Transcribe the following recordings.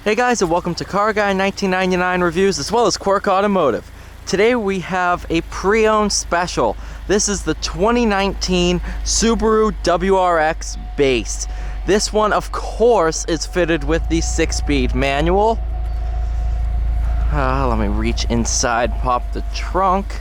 Hey guys, and welcome to Car Guy 1999 Reviews as well as Quirk Automotive. Today we have a pre-owned special. This is the 2019 Subaru WRX base. This one, of course, is fitted with the 6-speed manual. Let me reach inside, pop the trunk.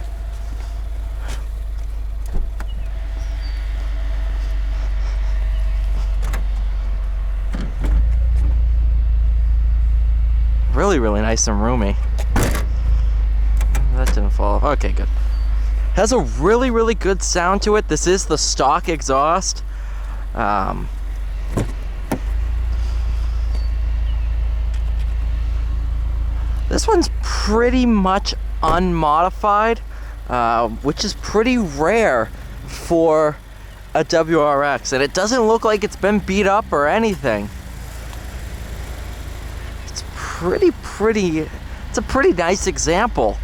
Really nice and roomy. That didn't fall off. Okay, good. Has a really good sound to it. This is the stock exhaust. This one's pretty much unmodified, which is pretty rare for a WRX, and it doesn't look like it's been beat up or anything. It's a pretty nice example.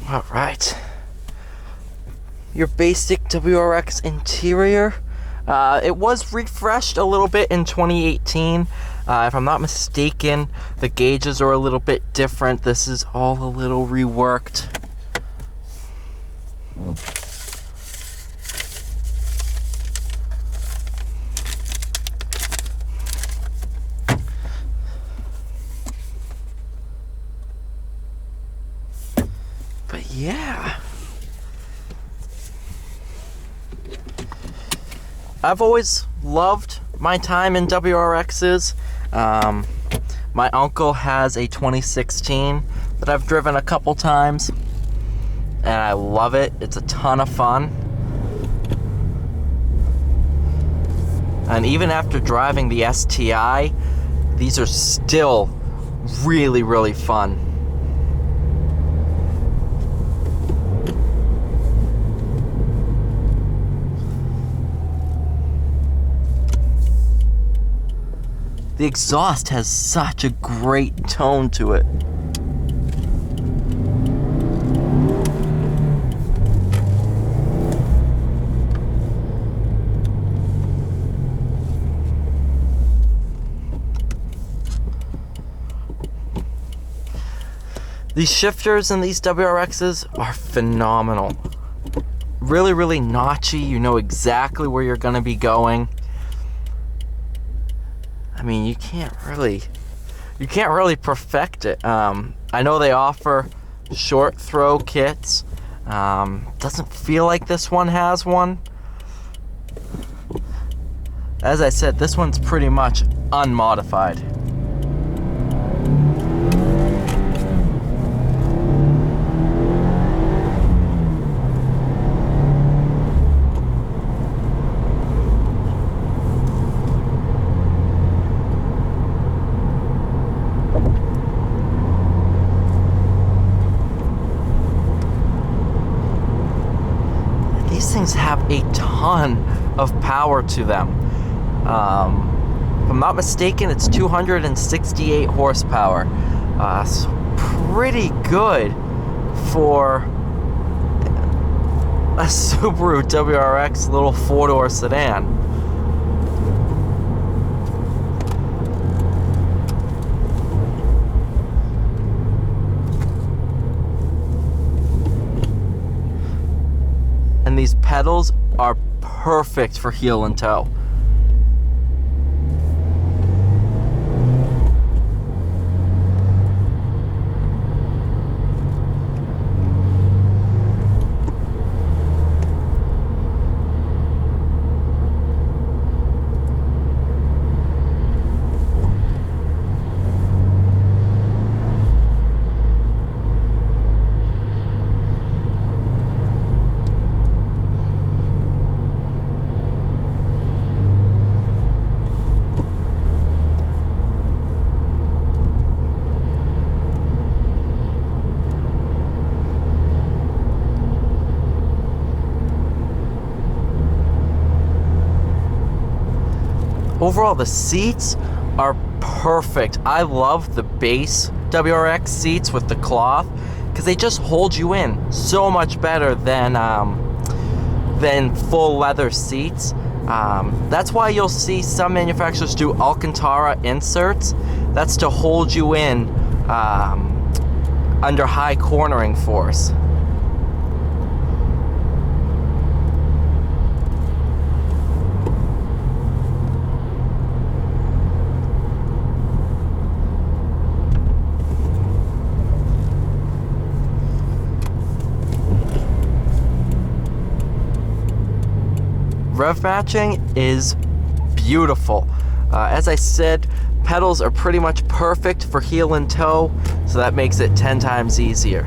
All right, your basic WRX interior. It was refreshed a little bit in 2018. If I'm not mistaken, the gauges are a little bit different. This is all a little reworked. But yeah, I've always loved my time in WRXs. My uncle has a 2016 that I've driven a couple times, and I love it. It's a ton of fun. And even after driving the STI, these are still really fun. The exhaust has such a great tone to it. These shifters in these WRXs are phenomenal. Really notchy. You know exactly where you're gonna be going. I mean, you can't really perfect it. I know they offer short throw kits. Doesn't feel like this one has one. As I said, this one's pretty much unmodified. These things have a ton of power to them. If I'm not mistaken, it's 268 horsepower. So pretty good for a Subaru WRX little 4-door sedan. And these pedals are perfect for heel and toe. Overall, the seats are perfect. I love the base WRX seats with the cloth because they just hold you in so much better than than full leather seats. That's why you'll see some manufacturers do Alcantara inserts. That's to hold you in under high cornering force. Rev matching is beautiful. As I said, pedals are pretty much perfect for heel and toe, so that makes it 10 times easier.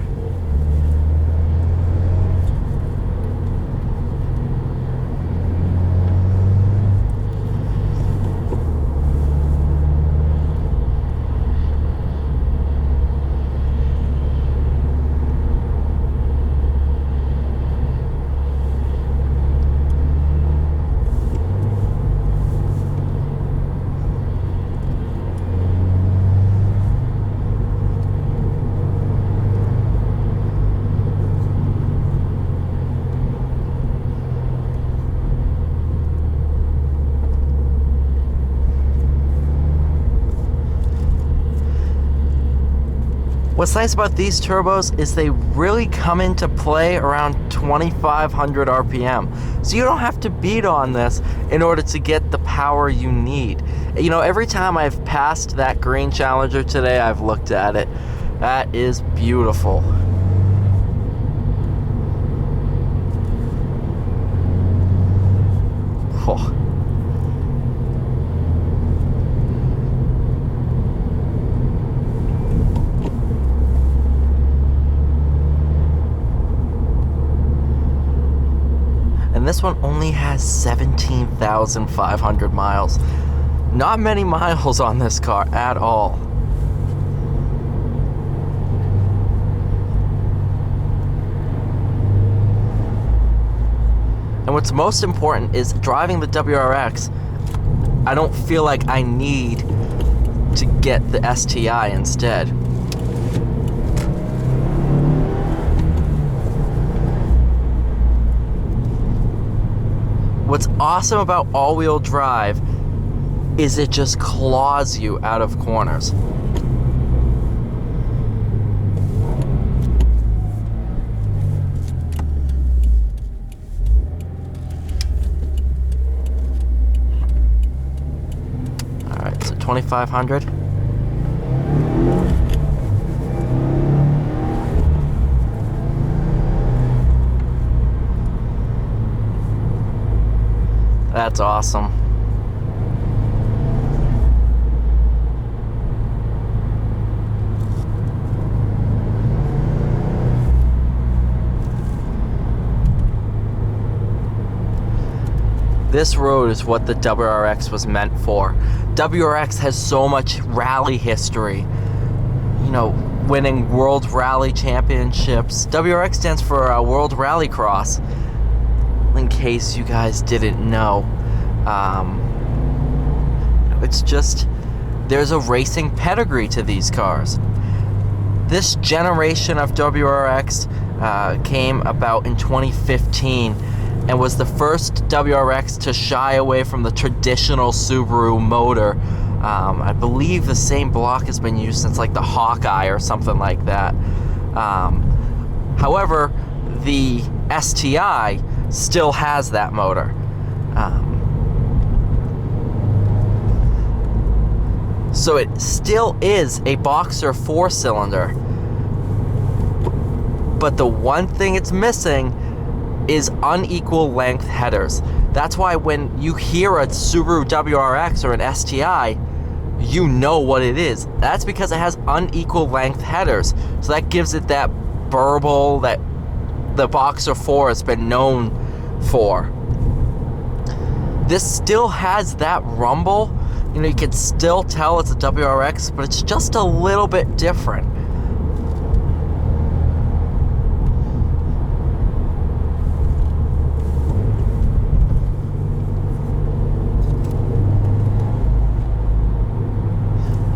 What's nice about these turbos is they really come into play around 2,500 RPM. So you don't have to beat on this in order to get the power you need. You know, every time I've passed that green Challenger today, I've looked at it. That is beautiful. Oh. And this one only has 17,500 miles. Not many miles on this car at all. And what's most important is driving the WRX, I don't feel like I need to get the STI instead. What's awesome about all-wheel drive is it just claws you out of corners. Alright, so 2,500. That's awesome. This road is what the WRX was meant for. WRX has so much rally history. You know, winning World Rally Championships. WRX stands for World Rallycross. In case you guys didn't know, it's just there's a racing pedigree to these cars. This generation of WRX came about in 2015 and was the first WRX to shy away from the traditional Subaru motor. I believe the same block has been used since like the Hawkeye or something like that. However, the STI still has that motor. So it still is a boxer 4-cylinder. But the one thing it's missing is unequal length headers. That's why when you hear a Subaru WRX or an STI, you know what it is. That's because it has unequal length headers. So that gives it that burble that the Boxer 4 has been known for. This still has that rumble. You know, you can still tell it's a WRX, but it's just a little bit different.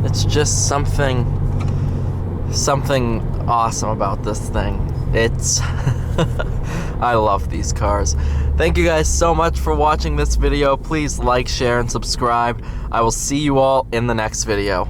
It's just something awesome about this thing. It's I love these cars. Thank you guys so much for watching this video. Please like, share, and subscribe. I will see you all in the next video.